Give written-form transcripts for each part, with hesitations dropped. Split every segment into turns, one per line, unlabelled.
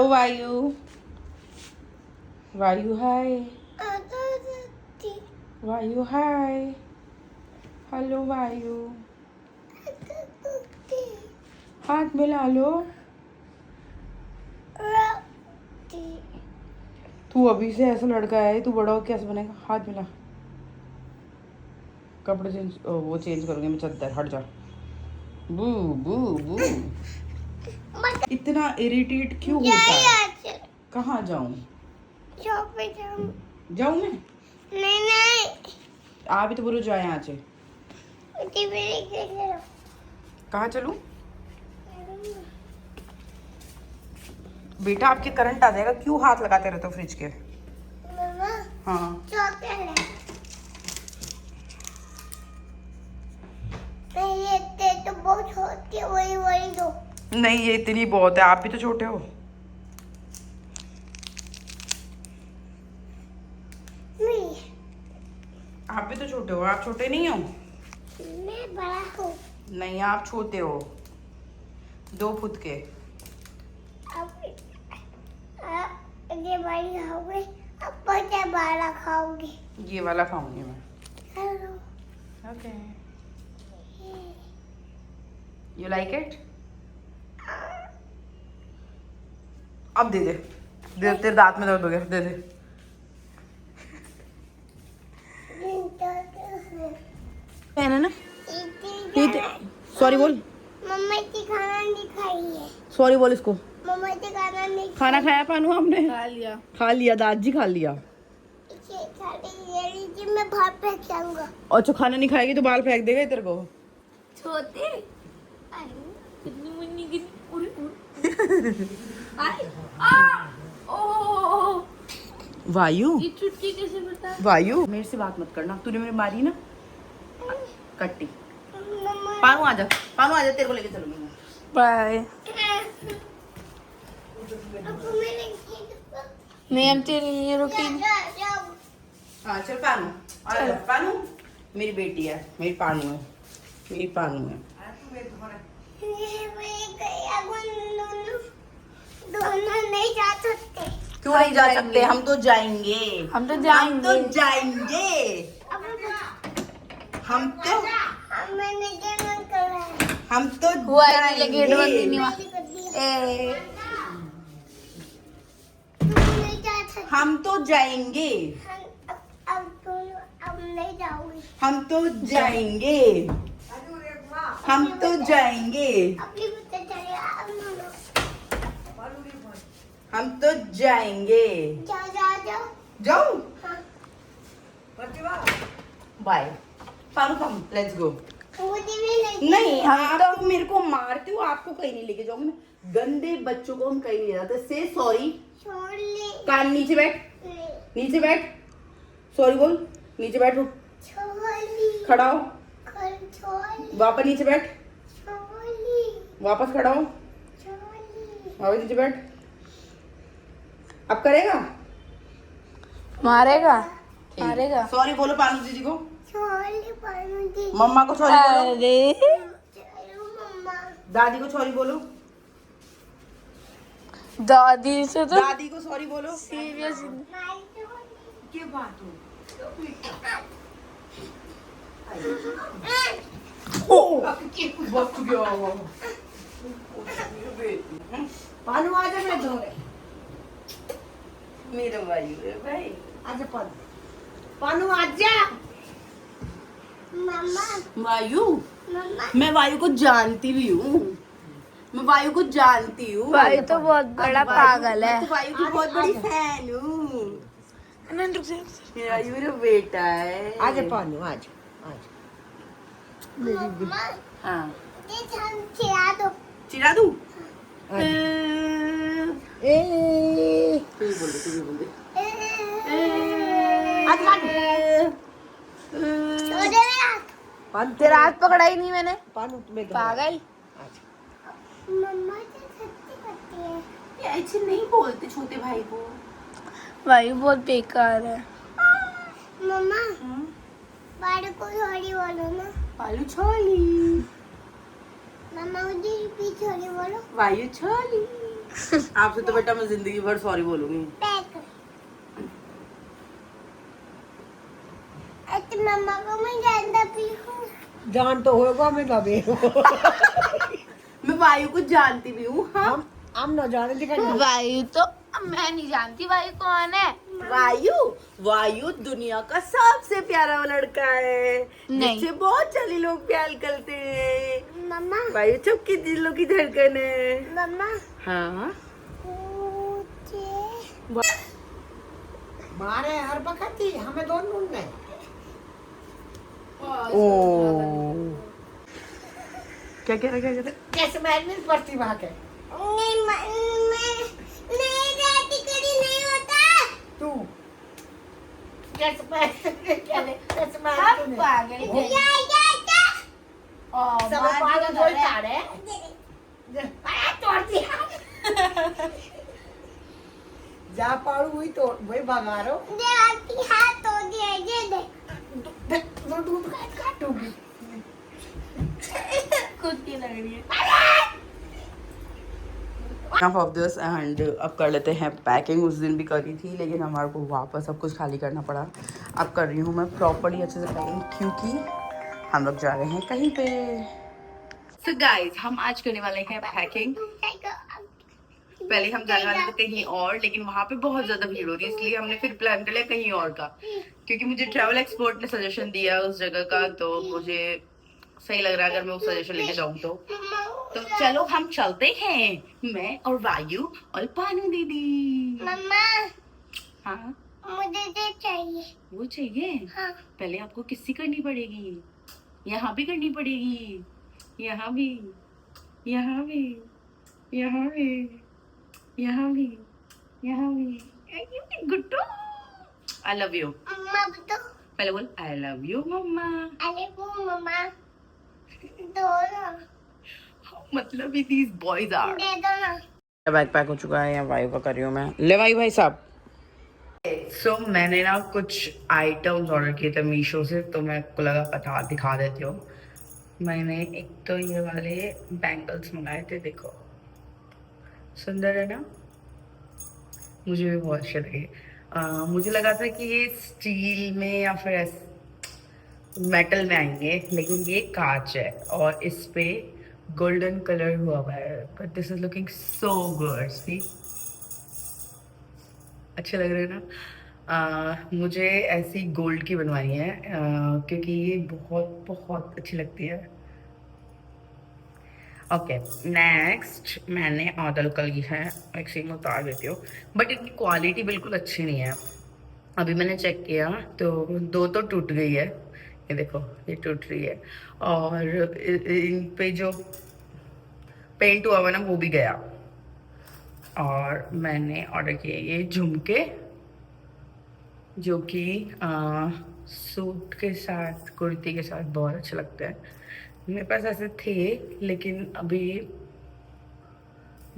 वायु वायु हाय वायु हाय हेलो वायु हाथ मिला लो। तू अभी से ऐसा लड़का है, तू बड़ा हो कैसे बनेगा? हाथ मिला। कपड़े चेंज, वो चेंज करूंगी मैं, चद्दर हट जा। बू बू बू इतना इरिटेट क्यों होता है? कहाँ जाऊं? जाऊं मैं?
नहीं
आप ही तो बोलो जाए यहाँ से। कहाँ चलूं? बेटा आपके करंट आ जाएगा, क्यों हाथ लगाते रहते हो फ्रिज के? हाँ
तो बहुत छोटी है, वही दो।
नहीं, ये इतनी बहुत है, आप भी तो छोटे हो।
नहीं
आप भी तो छोटे हो, आप छोटे नहीं हो?
मैं बड़ा हूँ।
नहीं, आप छोटे हो, 2 फुट के।
ये बड़ी खाओगे, अब बड़ा बड़ा खाओगे।
ये वाला खाऊंगी मैं।
Hello
okay, you like it? अब दे दे, तेरे दांत में दर्द हो गया, दे दे। है ना? सॉरी बोल।
मम्मा की खाना नहीं खाई है।
सॉरी बोल इसको।
मम्मा की खाना नहीं
खाना खाया पानू हमने? खा लिया, दादी खा लिया।
ये लीजिए, मैं बाहर फेंक जाऊंगा।
और जो खाना नहीं खाएगी तो बाल फेंक देगा तेरे को।
छोटे
वायु,
ये चुटकी कैसे बता?
वायु मेरे से बात मत करना, तूने मेरी मारी ना कट्टी। पानू आजा, पानू आजा, तेरे को लेके चलूंगी मैं।
बाय। नहीं हम तेरे लिए रुकेंगे।
हाँ चल पानू, आजा पानू, मेरी बेटी है, मेरी पानू है, मेरी पानू है।
दोनों नहीं जा सकते।
क्यों नहीं जा सकते? हम तो जाएंगे,
हम तो
हम
जाएंगे।
तो जाएंगे, हम तो
मैंने गेम कर रहा है।
हम तो
हुआ ही नहीं, लगे गेट बंद ही नहीं हुआ।
नहीं जा सकते।
हम तो जाएंगे,
अब नहीं जाओगे।
हम तो जाएंगे, हम तो जाएंगे,
अभी पता चलेगा।
हम तो जाएंगे।
जाओ जाओ जाओ।
जाओ,
हाँ।
Bye Paru, come let's go.
मुझे भी नहीं।
नहीं, आप तो मेरे को मारती हो, आपको कहीं नहीं लेके जाऊंगी मैं। गंदे बच्चों को हम कहीं नहीं जाते। से सॉरी।
छोड़ ले।
कान नीचे बैठ,
नहीं।
नीचे बैठ, सॉरी बोल, नीचे बैठ, उठ,
छोड़ ली।
खड़ा हो,
छोड़ ली।
वापस नीचे बैठ,
छोड़ ली।
वापस खड़ा हो,
छोड़ ली।
वापस नीचे बैठ। अब करेगा?
मारेगा मारेगा।
सॉरी बोलो पानू दीदी को,
छोड़ ली पानू जी।
मम्मा को सॉरी बोलो,
अरे
चलो मम्मा।
दादी को सॉरी बोलो,
दादी से तो
दादी को सॉरी बोलो।
सीरियस।
क्या बात हो?
पानू आजा, मैं दो रे।
मेरा वायु है भाई,
आजा पानू, पानू आजा।
मम्मा
वायु,
मम्मा।
मैं वायु को जानती भी हूँ, मैं वायु को जानती हूँ।
भाई तो बहुत बड़ा पागल है।
मैं तो वायु की बहुत बड़ी फैन हूँ। मेरा वायु मेरा बेटा है।
आजा पानू, आजा आजा।
मम्मा
हाँ,
ये हम खिला दो।
चिढ़ा दूँ?
ए
तू भी बोल दे, तू भी बोल दे।
आजा पानू।
तेरा हाथ पकड़ा ही नहीं मैंने,
पानू तुम्हें
पागल।
आजा।
मम्मा से सच्ची करती है।
ये ऐसे नहीं बोलते छोटे भाई को।
भाई बहुत बेकार है।
मम्मा बाड़ू को सॉरी बोलो ना।
वायु छोली,
मम्मा मुझे भी सॉरी बोलो।
वायु छोली। आपसे तो बेटा मैं जिंदगी भर सॉरी बोलूंगी।
पैक तो मम्मा को मैं जानता भी हूँ।
जान तो होगा मैं ना भी
मैं वायु को जानती भी हूँ। हाँ
हम ना जाने दिखा
वायु तो मैं नहीं जानती वायु कौन है।
वायु वायु दुनिया का सबसे प्यारा लड़का है
नहीं।
जिससे बहुत सारे लोग प्यार करते हैं।
मम्मा
वायु सबके दिलों की धड़कन है।
मम्मा
हाँ
मुझे
मारे हर वक्त ही हमें दोनों ने
ओ क्या कह रहा क्या
कैसे मैं नहीं पढ़ती वहाँ के
नहीं मैं दादी करी नहीं होता।
तू कैसे मैं कैसे मैं तूने
पागल
या
सब पागल कोई तारे तोड़ दिया जा पाड़ू हुई तो वही भगा रो
दादी हाथ तो दिया ये दे
दूध काटूंगी
कुत्ती लग रही है।
Enough of this and अब कर लेते हैं पैकिंग। उस दिन भी करी थी लेकिन हमारे को वापस सब कुछ खाली करना पड़ा। अब कर रही हूँ मैं प्रॉपर्ली अच्छे से पैकिंग क्योंकि हम लोग जा रहे हैं कहीं पे। So guys, हम आज करने वाले हैं पैकिंग। पहले हम जाने वाले थे कहीं और लेकिन वहाँ पे बहुत ज्यादा भीड़ हो रही है इसलिए हमने फिर प्लान कर लिया कहीं और का, क्योंकि मुझे ट्रैवल एक्सपर्ट ने सजेशन दिया उस जगह का तो मुझे सही लग रहा है अगर मैं वो सजेशन लेके जाऊँ तो चलो हम चलते हैं, मैं और वायु और पानू दीदी।
मम्मा
हाँ
मुझे ये चाहिए।
वो चाहिए।
हाँ
पहले आपको किस्सी करनी पड़ेगी, यहाँ भी करनी पड़ेगी, यहाँ भी, यहाँ भी, यहाँ भी, यहाँ भी, यहाँ भी। Guddu I love you.
मम्मा तो
पहले बोल आई लव यू मम्मा।
अरे वो मम्मा दो ना
मतलब ही these boys are।
दे दो ना।
बैग पैक हो चुका है, यहाँ वायु का कर रही हूँ मैं। ले वायु भाई साहब। सो मैंने ना कुछ आइटम्स ऑर्डर किए थे मीशो से तो मैं को लगा दिखा देती हूँ। मैंने एक तो ये वाले बैंगल्स मंगाए थे, देखो सुंदर है ना, मुझे भी बहुत अच्छे लगे। मुझे लगा था कि ये स्टील में या फिर मेटल में आएंगे लेकिन ये कांच है और इस पे गोल्डन कलर हुआ है, but this is looking so good. See अच्छे लग रहे हैं ना। मुझे ऐसी गोल्ड की बनवानी है क्योंकि ये बहुत बहुत अच्छी लगती है। ओके नेक्स्ट मैंने ऑर्डर करी है, एक सिंग उतार देती हूँ बट इनकी क्वालिटी बिल्कुल अच्छी नहीं है। अभी मैंने चेक किया तो दो तो टूट गई है, ये देखो ये टूट रही है और इन पे जो पेंट हुआ हुआ ना वो भी गया। और मैंने ऑर्डर किए ये झुमके जो कि सूट के साथ कुर्ती के साथ बहुत अच्छे लगते हैं। मेरे पास ऐसे थे लेकिन अभी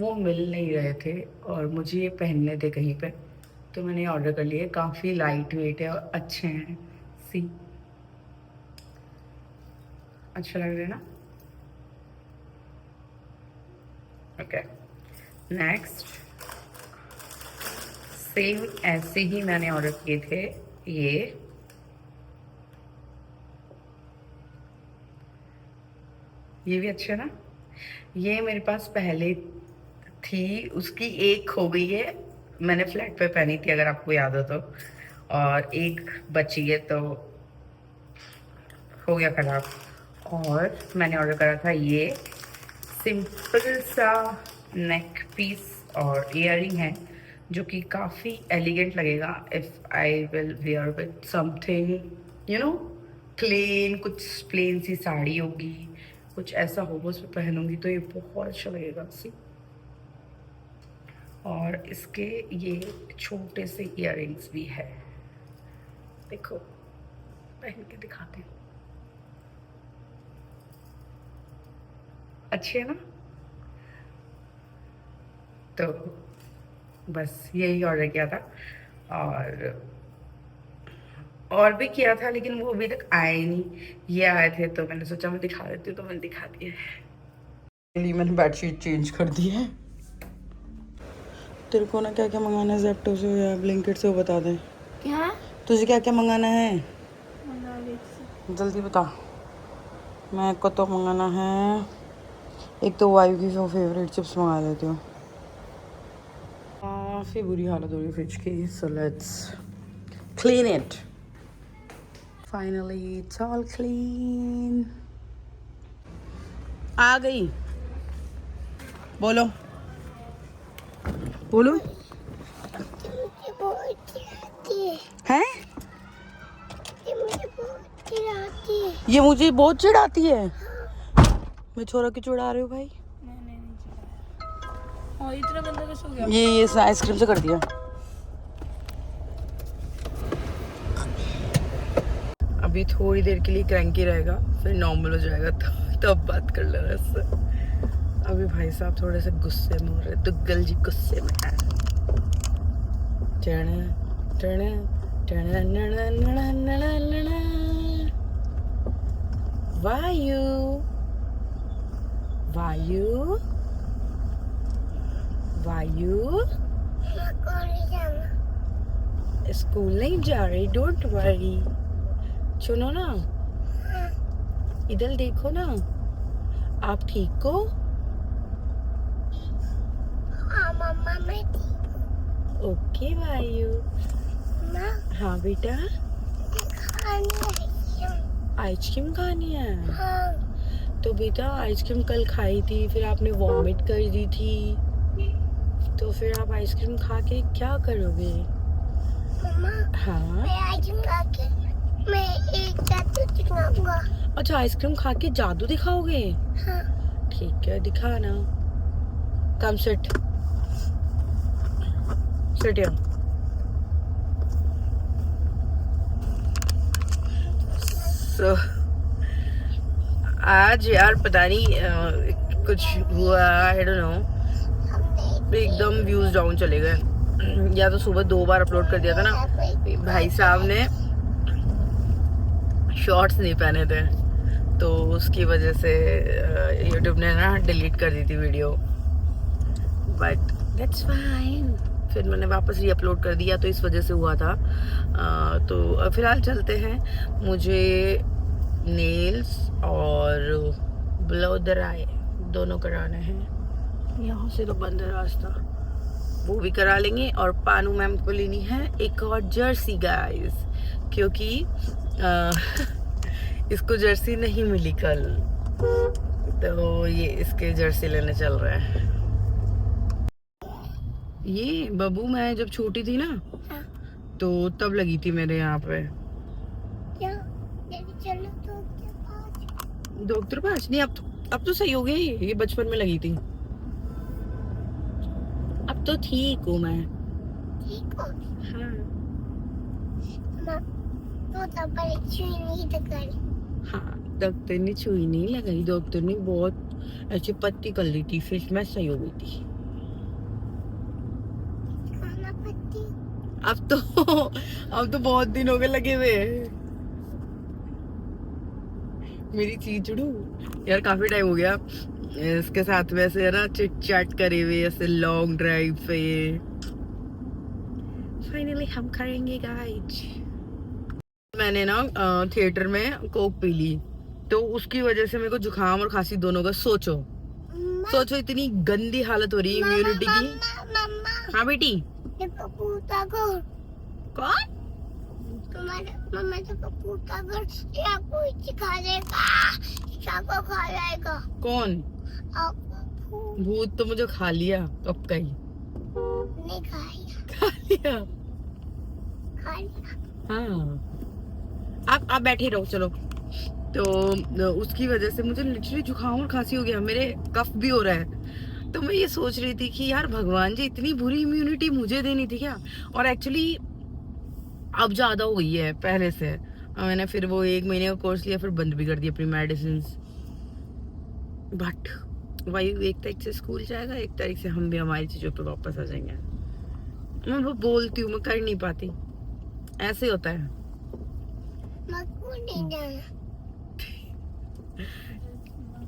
वो मिल नहीं रहे थे और मुझे ये पहनने थे कहीं पे तो मैंने ऑर्डर कर लिए। काफ़ी लाइट वेट है और अच्छे हैं। सी अच्छा लग रहा है ना। ओके नेक्स्ट सेम ऐसे ही मैंने ऑर्डर किए थे ये भी अच्छे ना। ये मेरे पास पहले थी, उसकी एक हो गई है, मैंने फ्लैट पे पहनी थी अगर आपको याद हो तो, और एक बची है तो हो गया खराब। और मैंने ऑर्डर करा था ये सिंपल सा नेक पीस और इयररिंग है जो कि काफ़ी एलिगेंट लगेगा if I will wear with something you know plain, कुछ प्लेन सी साड़ी होगी, कुछ ऐसा होगा उस पर पहनूंगी तो ये बहुत अच्छा लगेगा। सी और इसके ये छोटे से इयररिंग्स भी है, देखो पहन के दिखाती हूँ, अच्छे है ना। तो बस यही ऑर्डर किया था और भी किया था लेकिन वो अभी तक आए नहीं, ये आए थे तो मैंने सोचा मैं दिखा देती हूँ तो मैंने दिखा दिया है। मैंने बेडशीट चेंज कर दी है तेरे को ना क्या क्या मंगाना है ज़ेप्टो से या ब्लिंकिट से वो बता दे।
क्या?
तुझे क्या क्या मंगाना है जल्दी बता। मैं को तो मंगाना है, एक तो वाइफ की फेवरेट चिप्स मंगा लेती हूँ। काफ़ी बुरी हालत हो रही है फ्रिज की, so let's clean it. Finally it's all clean. आ गई, बोलो बोलो।
मुझे बहुत चिढ़ाती है।
हैं?
ये मुझे बहुत चिढ़ाती है।
ये मुझे बहुत चिढ़ाती है। मैं छोरा क्यों चिढ़ा रही हूँ भाई?
मैंने नहीं चिढ़ाया। और इतना गंदा कैसे हो गया?
ये आइसक्रीम से कर दिया। अभी थोड़ी देर के लिए क्रैंकी रहेगा, फिर नॉर्मल हो जाएगा, तब बात कर लेना इससे। अभी भाई साहब थोड़े से गुस्से में हो रहे, दुग्गल जी गुस्से में है। वायु वायु वायु
मैं कॉलेज जाना।
स्कूल नहीं जा रही, डोंट वरी। सुनो ना, इधर देखो ना, आप ठीक हो?
हाँ मम्मा मैं ठीक
ओके वायु।
हूँ। माँ
हाँ बेटा,
खानी है।
आइसक्रीम खानी है?
हाँ
तो बेटा आइसक्रीम कल खाई थी, फिर आपने वॉमिट कर दी थी, तो फिर आप आइसक्रीम खा के क्या करोगे?
मम्मा
हाँ।
मैं आइसक्रीम खा के मैं एक जादू दिखाऊंगा।
अच्छा, आइसक्रीम खा के जादू दिखाओगे?
हाँ
ठीक है, दिखाना। Come sit here. So, आज यार पता नहीं कुछ हुआ, आई डोंट नो, एकदम व्यूज डाउन चले गए। या तो सुबह 2 बार अपलोड कर दिया था ना, भाई साहब ने शॉर्ट्स नहीं पहने थे, तो उसकी वजह से यूट्यूब ने ना डिलीट कर दी थी वीडियो, बट दैट्स फाइन। फिर मैंने वापस री अपलोड कर दिया, तो इस वजह से हुआ था। तो फिलहाल चलते हैं, मुझे नेल्स और ब्लो द आई दोनों कराने हैं। यहाँ से तो बंद है रास्ता, वो भी करा लेंगे। और पानू मैम को लेनी है एक और जर्सी गाइस, क्योंकि इसको जर्सी नहीं मिली कल, तो ये इसके जर्सी लेने चल रहे हैं। ये बबू मैं जब छोटी थी ना, तो तब लगी थी मेरे यहाँ पे।
क्या चलो तो
डॉक्टर पास नहीं, अब तो सही हो गई। ये बचपन में लगी थी, अब तो ठीक हूँ मैं।
ठीक हो।
हाँ
तो तब परीक्षा नहीं तो करी।
हाँ, डॉक्टर ने सुई नहीं लगाई, डॉक्टर ने बहुत ऐसी पट्टी कर ली थी, फिर मैं सही हो गई थी।
खाना पत्ती
अब तो बहुत दिन हो गए लगे हुए। मेरी चीचड़ू यार, काफी टाइम हो गया इसके साथ में ऐसे ना चिट चैट करे हुए, ऐसे लॉन्ग ड्राइव पे। फाइनली हम करेंगे गाइज। मैंने ना थिएटर में कोक पी ली, तो उसकी वजह से मेरे को जुकाम और खांसी दोनों का। सोचो इतनी गंदी हालत हो रही है इम्यूनिटी की।
मम्मा
हाँ बेटी।
पपूता को
कौन?
तुम्हारे मम्मा तो पपूता को या कोई खा लेगा, चाको खा जाएगा।
कौन?
आप
भूत तो मुझे खा लिया कब का ही।
नहीं खाया।
खा लिया।
खा लिया।
हाँ, आप बैठे रहो चलो। तो उसकी वजह से मुझे लिटरली जुकाम और खांसी हो गया, मेरे कफ भी हो रहा है। तो मैं ये सोच रही थी कि यार भगवान जी, इतनी बुरी इम्यूनिटी मुझे देनी थी क्या? और एक्चुअली अब ज्यादा हो गई है पहले से। मैंने फिर वो 1 महीने का कोर्स लिया, फिर बंद भी कर दिया अपनी मेडिसिन। बट वही 1 तारीख से स्कूल जाएगा, 1 तारीख से हम भी हमारी चीजों पे वापस आ जाएंगे। मैं वो बोलती हूँ, मैं कर नहीं पाती, ऐसे होता है।
नहीं जाना।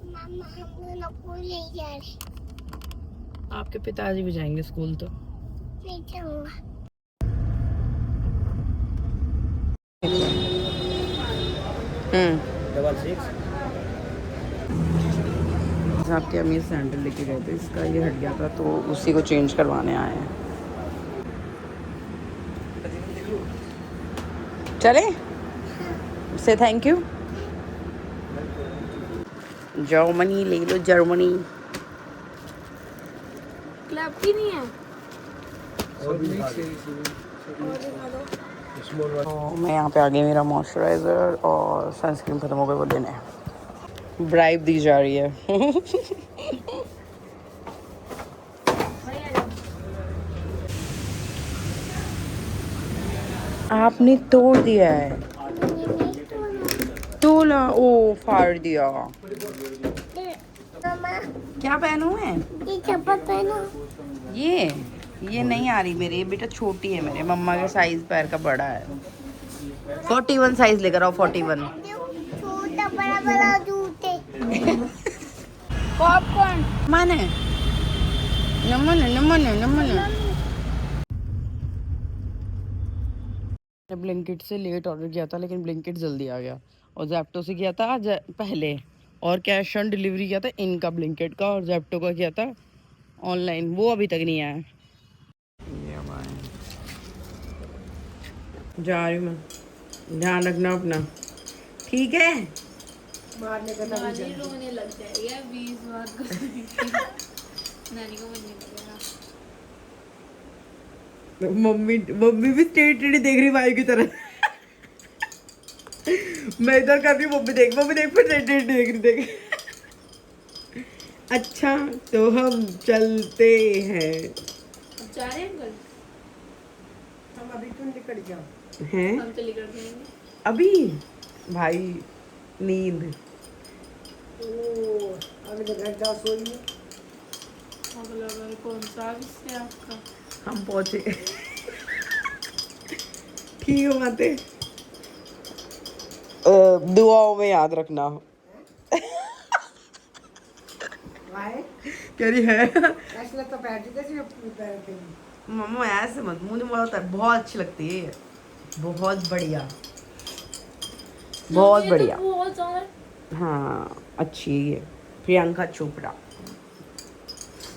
मामा हम लोग को ले जा रहे।
आपके पिताजी भी जाएंगे स्कूल तो।
पीछे हूँ।
आपके हम ये सैंडल लेके गए थे, इसका ये हट गया था तो उसी को चेंज करवाने आए हैं। चले से थैंक यू। जर्मनी ले लो जर्मनी।
क्लब की नहीं है।
तो मैं यहाँ पे आ गई, मेरा मॉइस्चराइज़र और सनस्क्रीन खत्म हो गए, वो लेने ब्राइब दी जा रही है। आपने तोड़ दिया है। तोला ओ फाड़ दिया।
मामा
क्या पहनूं मैं?
ये चप्पल पहनो।
ये नहीं आ रही मेरी, ये बेटा छोटी है मेरे, मम्मा के साइज पैर का बड़ा है। 41 साइज लेकर आओ, 41।
छोटा बड़ा बड़ा जूते।
पॉपकॉर्न।
माने नमन ब्लिंकिट से लेट ऑर्डर किया था, लेकिन ब्लिंकिट जल्दी आ गया। और जेप्टो से किया था पहले, और कैश ऑन डिलीवरी किया था इनका, ब्लिंकिट का, और जेप्टो का किया था ऑनलाइन, वो अभी तक नहीं आया। ये अब आए। जा रही हूँ मैं, ध्यान रखना अपना, ठीक है?
मारने का तभी
नानी रोने लग जाएगा 20 बार को। नानी को मन नहीं लगेगा।
मम्मी भी स्ट्रेट देख रही भाई की तरह। मैं इधर कर रही हूँ, मम्मी देख फिर स्ट्रेट देख रही, देख। अच्छा तो हम चलते हैं।
अब जा रहे हैं अंकल?
हम अभी क्यों निकल जाओ।
हैं
हम चले कर देंगे।
अभी भाई नींद।
ओ अगले घंटा सोइए।
अगला घर कौन सा किससे आपका?
हम पहुंचे। ठीक हो माते, दुआओं में याद रखना।
वाहे
कह रही है
ऐसे तो बैठ जैसे पैर पे।
मम्मा ऐसे मत, मुझे बोला बहुत अच्छी लगती है, बहुत बढ़िया, बहुत
ये
बढ़िया।
तो बहुत ज्यादा।
हाँ अच्छी है ये, प्रियंका चोपड़ा।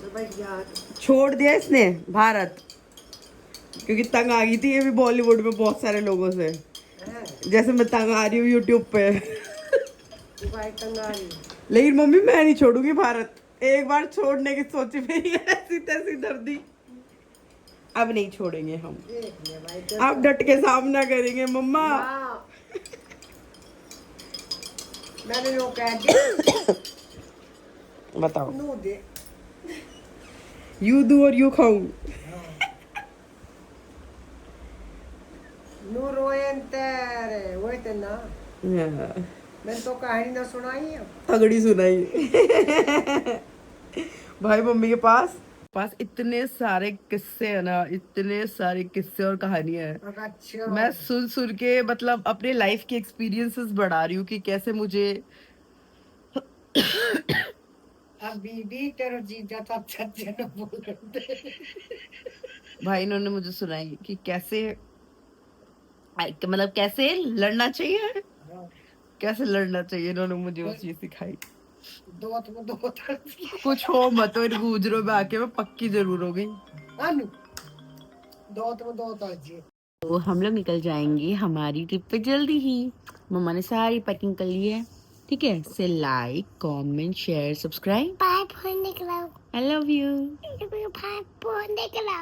तो भाई यार
छोड़ दिया इसने भारत, क्योंकि तंग आ गई थी ये भी बॉलीवुड में बहुत सारे लोगों से, जैसे मैं तंग आ रही हूँ यूट्यूब पे।
भाई तंगारी।
लेकिन मम्मी मैं नहीं छोड़ूंगी भारत, एक बार छोड़ने की सोची मेरी ऐसी तैसी दर्दी, अब नहीं छोड़ेंगे हम,
देख ले भाई
अब डट के सामना करेंगे मम्मा।
हाँ। मैंने जो कह दिया
बताओ,
नू दे।
यू दू और यू खाऊं।
नू रोयन तेरे वो ते ना
हाँ,
मैंने तो कहानी ना सुनाई है।
तगड़ी सुनाई। भाई मम्मी के पास इतने सारे किस्से है ना, इतने सारे किस्से और कहानियां हैं।
अच्छा
मैं सुन के मतलब अपने लाइफ के एक्सपीरियंसेस बढ़ा रही हूँ कि कैसे मुझे
अभी भी तेरा जीजा था अच्छे न बोल रहे।
भाई इन्होंने मुझे सुनाई कि कैसे मतलब कैसे लड़ना चाहिए, कैसे लड़ना चाहिए, इन्होंने मुझे वो चीज सिखाई।
दो तो दो
कुछ हो मत हो, इन गुजरों में आके मैं पक्की जरूर हो गई।
अनु दो तो जी।
तो हम लोग निकल जाएंगे हमारी ट्रिप पे जल्दी ही। मम्मा ने सारी पैकिंग कर ली है, ठीक है? से लाइक कमेंट शेयर सब्सक्राइब।
पाइप फोन निकला।
I love you.
पाइप फोन निकला।